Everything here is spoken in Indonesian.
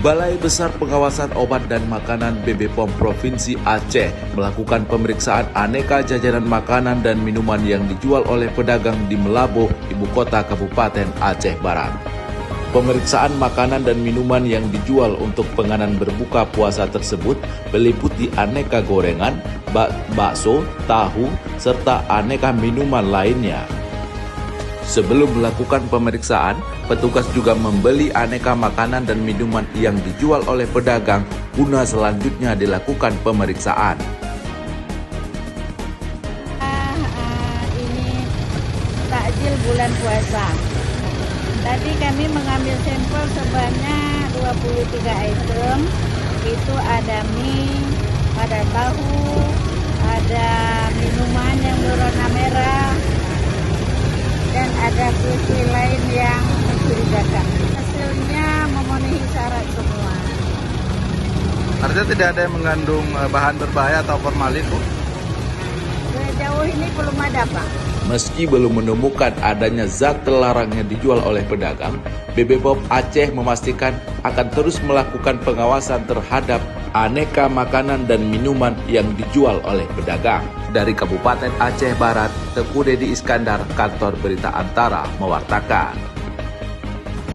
Balai Besar Pengawasan Obat dan Makanan BB POM Provinsi Aceh melakukan pemeriksaan aneka jajanan makanan dan minuman yang dijual oleh pedagang di Meulaboh, ibu kota Kabupaten Aceh Barat. Pemeriksaan makanan dan minuman yang dijual untuk penganan berbuka puasa tersebut meliputi aneka gorengan, bakso, tahu, serta aneka minuman lainnya. Sebelum melakukan pemeriksaan, petugas juga membeli aneka makanan dan minuman yang dijual oleh pedagang guna selanjutnya dilakukan pemeriksaan. Ini takjil bulan puasa. Tadi kami mengambil sampel sebanyak 23 item. Itu ada mie, ada tahu, ada minuman yang berwarna merah, dan ada kue lain yang mencurigakan. Hasilnya memenuhi syarat semua. Artinya tidak ada yang mengandung bahan berbahaya atau formalin, Bu? Sejauh ini belum ada, Pak. Meski belum menemukan adanya zat terlarang yang dijual oleh pedagang, BB POM Aceh memastikan akan terus melakukan pengawasan terhadap aneka makanan dan minuman yang dijual oleh pedagang. Dari Kabupaten Aceh Barat, Teguh Dedi Iskandar, Kantor Berita Antara, mewartakan.